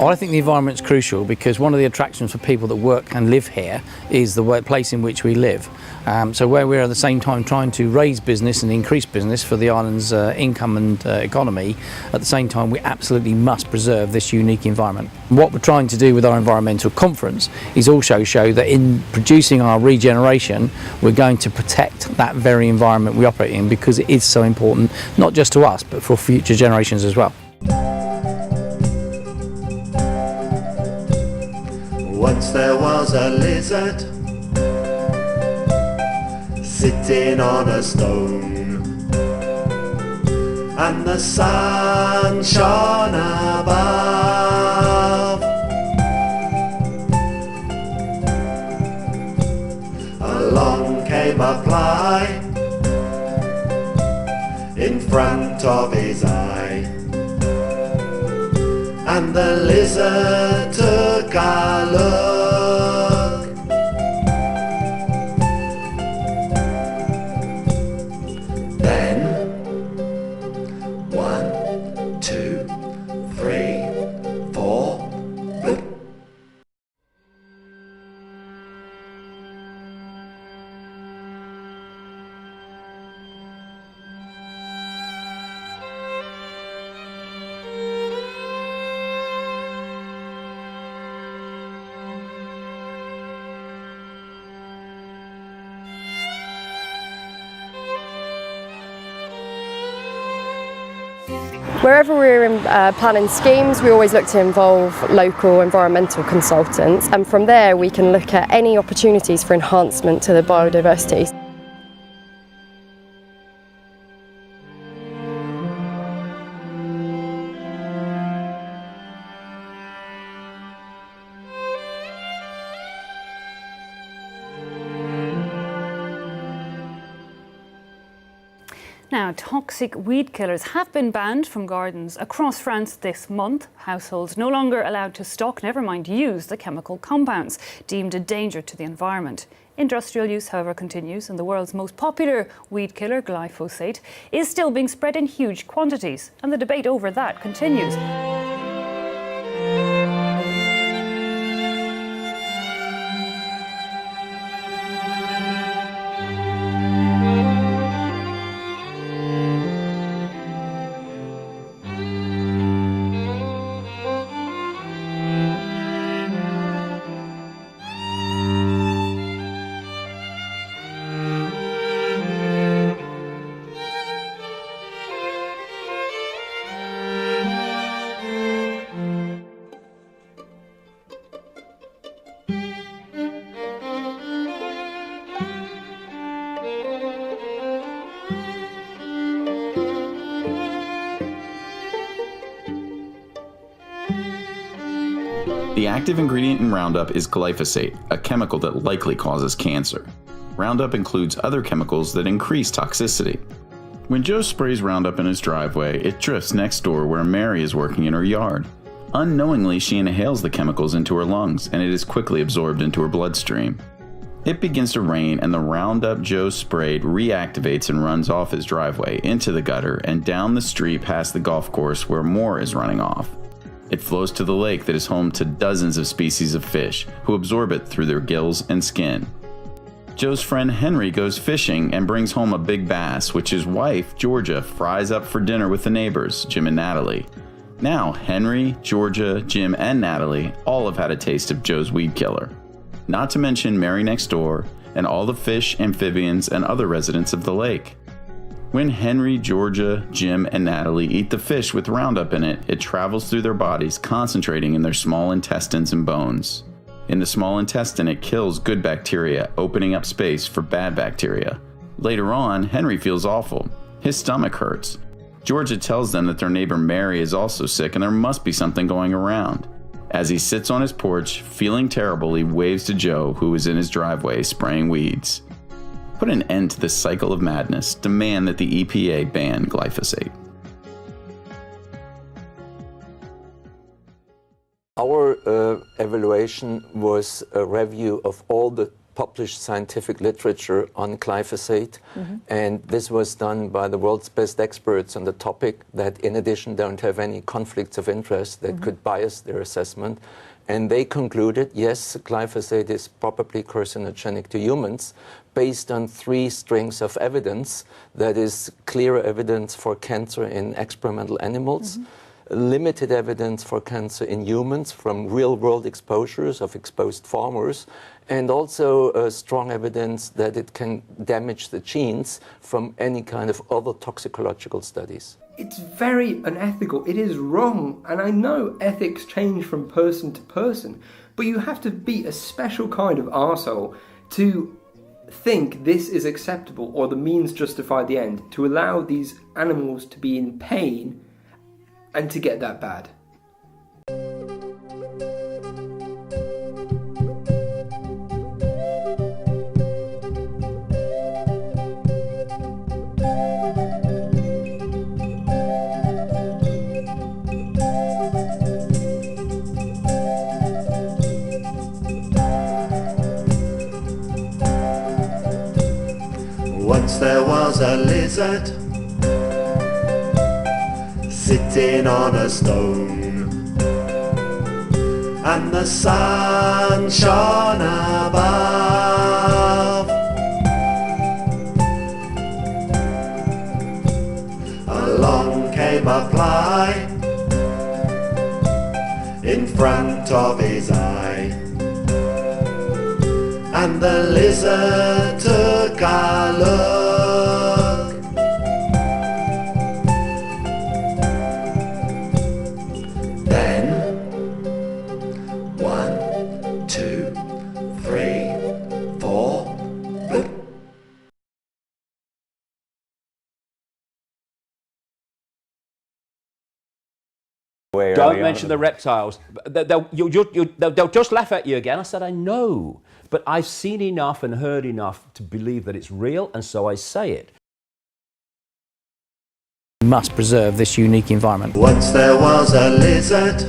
I think the environment's crucial because one of the attractions for people that work and live here is the workplace in which we live. So where we're at the same time trying to raise business and increase business for the island's income and economy, at the same time we absolutely must preserve this unique environment. What we're trying to do with our environmental conference is also show that in producing our regeneration we're going to protect that very environment we operate in, because it is so important, not just to us but for future generations as well. Once there was a lizard sitting on a stone, and the sun shone above. Along came a fly in front of his eye, and the lizard took a look. Then 1, 2, 3, 4, bloop. Wherever we're planning schemes, we always look to involve local environmental consultants, and from there we can look at any opportunities for enhancement to the biodiversity. Now, toxic weed killers have been banned from gardens across France this month. Households no longer allowed to stock, never mind use, the chemical compounds deemed a danger to the environment. Industrial use, however, continues, and the world's most popular weed killer, glyphosate, is still being spread in huge quantities, and the debate over that continues. The active ingredient in Roundup is glyphosate, a chemical that likely causes cancer. Roundup includes other chemicals that increase toxicity. When Joe sprays Roundup in his driveway, it drifts next door where Mary is working in her yard. Unknowingly, she inhales the chemicals into her lungs, and it is quickly absorbed into her bloodstream. It begins to rain, and the Roundup Joe sprayed reactivates and runs off his driveway, into the gutter, and down the street past the golf course where more is running off. It flows to the lake that is home to dozens of species of fish, who absorb it through their gills and skin. Joe's friend Henry goes fishing and brings home a big bass, which his wife, Georgia, fries up for dinner with the neighbors, Jim and Natalie. Now, Henry, Georgia, Jim, and Natalie all have had a taste of Joe's weed killer. Not to mention Mary next door, and all the fish, amphibians, and other residents of the lake. When Henry, Georgia, Jim, and Natalie eat the fish with Roundup in it, it travels through their bodies, concentrating in their small intestines and bones. In the small intestine, it kills good bacteria, opening up space for bad bacteria. Later on, Henry feels awful. His stomach hurts. Georgia tells them that their neighbor Mary is also sick and there must be something going around. As he sits on his porch, feeling terrible, he waves to Joe, who is in his driveway spraying weeds. Put an end to this cycle of madness. Demand that the EPA ban glyphosate. Our evaluation was a review of all the published scientific literature on glyphosate, and this was done by the world's best experts on the topic that in addition don't have any conflicts of interest that could bias their assessment. And they concluded, yes, glyphosate is probably carcinogenic to humans based on 3 strings of evidence. That is clear evidence for cancer in experimental animals, limited evidence for cancer in humans from real-world exposures of exposed farmers, and also strong evidence that it can damage the genes from any kind of other toxicological studies. It's very unethical. It is wrong. And I know ethics change from person to person, but you have to be a special kind of arsehole to think this is acceptable or the means justify the end, to allow these animals to be in pain and to get that bad. Once there was a lizard sitting on a stone, and the sun shone above. Along came a fly in front of his eye, and the lizard took a look. Then 1, 2, 3, 4. Bloop. Don't mention the reptiles. They'll just laugh at you again. I said, I know, but I've seen enough and heard enough to believe that it's real, and so I say it. We must preserve this unique environment. Once there was a lizard